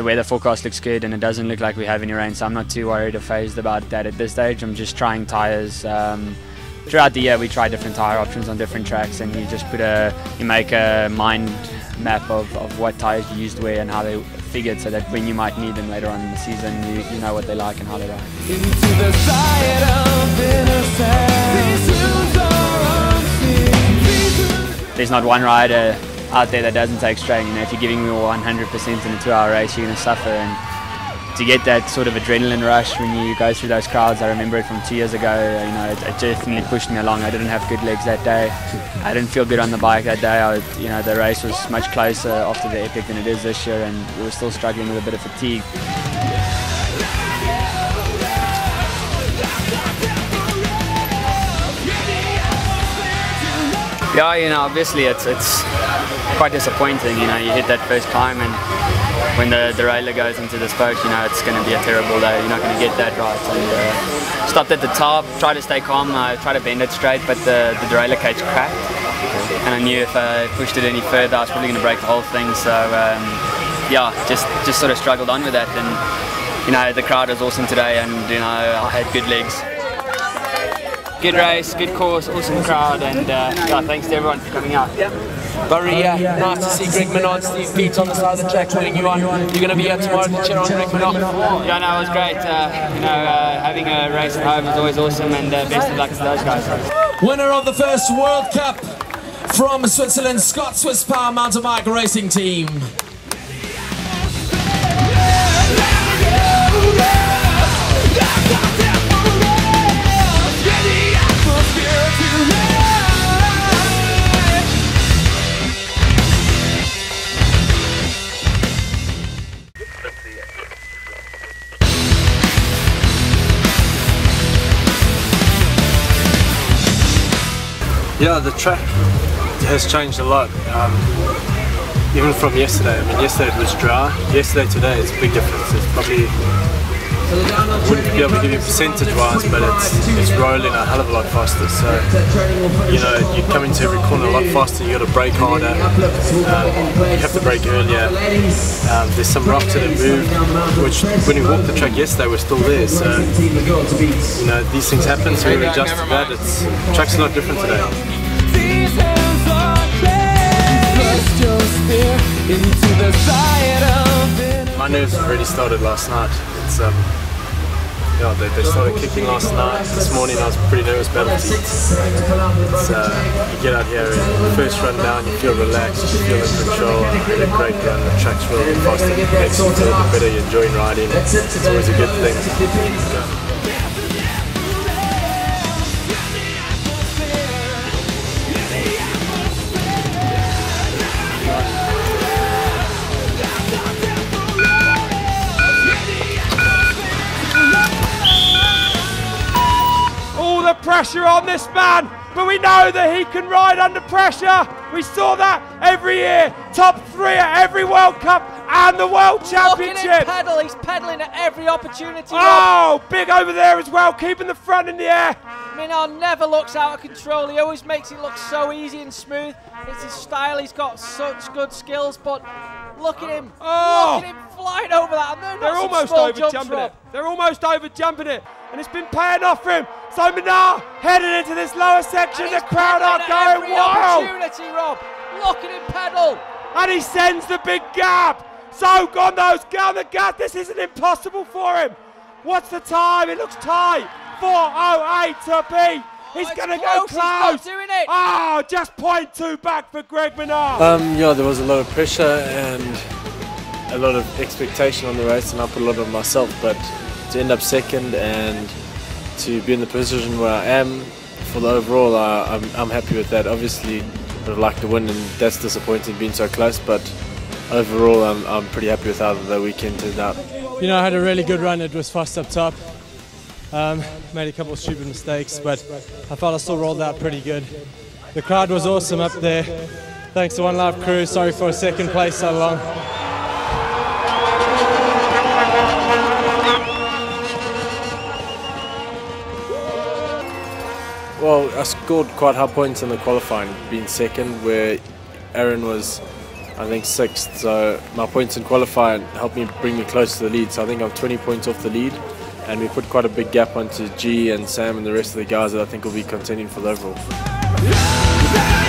weather forecast looks good and it doesn't look like we have any rain, so I'm not too worried or phased about that at this stage. I'm just trying tyres. Throughout the year we try different tyre options on different tracks, and you make a mind map of what tyres you used where and how they figured, so that when you might need them later on in the season, you know what they like and how they ride. There's not one rider out there that doesn't take strain. You know, if you're giving me 100% in a 2-hour race, you're going to suffer. And to get that sort of adrenaline rush when you go through those crowds, I remember it from 2 years ago. You know, it definitely pushed me along. I didn't have good legs that day. I didn't feel good on the bike that day. You know, the race was much closer after the Epic than it is this year, and we were still struggling with a bit of fatigue. Yeah, you know, obviously it's quite disappointing. You know, you hit that first climb, and when the derailleur goes into the spokes, you know, it's going to be a terrible day. You're not going to get that right. And stopped at the top, tried to stay calm, tried to bend it straight, but the derailleur cage cracked. And I knew if I pushed it any further, I was probably going to break the whole thing. So yeah, just sort of struggled on with that. And you know, the crowd was awesome today, and you know, I had good legs. Good race, good course, awesome crowd, and yeah, thanks to everyone for coming out. Burry, nice to see Greg Minnaar and Steve Peets on the side of the track winning you on. You're going to be here tomorrow to cheer on Greg Minnaar. Yeah, no, it was great. You know, having a race at home is always awesome, and best of luck to those guys. Winner of the first World Cup from Switzerland, Scott Swiss Power Mountain Bike Racing Team. Yeah, the track has changed a lot, even from yesterday. I mean, yesterday it was dry. Yesterday, today, it's a big difference. It's probably, I wouldn't be able to give you percentage-wise, but it's rolling a hell of a lot faster. So, you know, you come into every corner a lot faster. You got to brake harder. You have to brake earlier. There's some rocks that have moved, which when we walked the track yesterday, we're still there. So, you know, these things happen. So we adjust to that. The track's a lot different today. My nerves already started last night. It's yeah, they started kicking last night. This morning I was pretty nervous about it. You get out here, first run down, you feel relaxed, you feel in control. I had a great run. The track's really fast. It makes you feel a bit better. You're enjoying riding. It's always a good thing. Yeah. Pressure on this man, but we know that he can ride under pressure. We saw that every year, top 3 at every World Cup and the World Championship. Look at him pedal, he's pedaling at every opportunity. Oh, big over there as well, keeping the front in the air. Minnaar never looks out of control. He always makes it look so easy and smooth. It's his style, he's got such good skills, but look at him. Oh. Look at him flying over that. They're almost over jumping it. They're almost over jumping it. And it's been paying off for him. So Minnaar headed into this lower section. The crowd are going wild. Opportunity, Rob. Look at him pedal. And he sends the big gap. So Gondo's down the gap. This isn't impossible for him. What's the time? It looks tight. 4:08 to beat. He's going to go close. He's not doing it. Oh, just 0.2 back for Greg Minnaar. Yeah, there was a lot of pressure and a lot of expectation on the race, and I put a lot on myself, but to end up second and to be in the position where I am for the overall, I'm happy with that. Obviously, I'd like to win, and that's disappointing being so close, but overall, I'm pretty happy with how the weekend turned out. You know, I had a really good run. It was fast up top. Made a couple of stupid mistakes, but I felt I still rolled out pretty good. The crowd was awesome up there. Thanks to One Life crew. Sorry for second place so long. Well, I scored quite high points in the qualifying, being second, where Aaron was I think 6th. So my points in qualifying helped me bring me close to the lead. So I think I'm 20 points off the lead, and we put quite a big gap onto G and Sam and the rest of the guys that I think will be contending for the overall.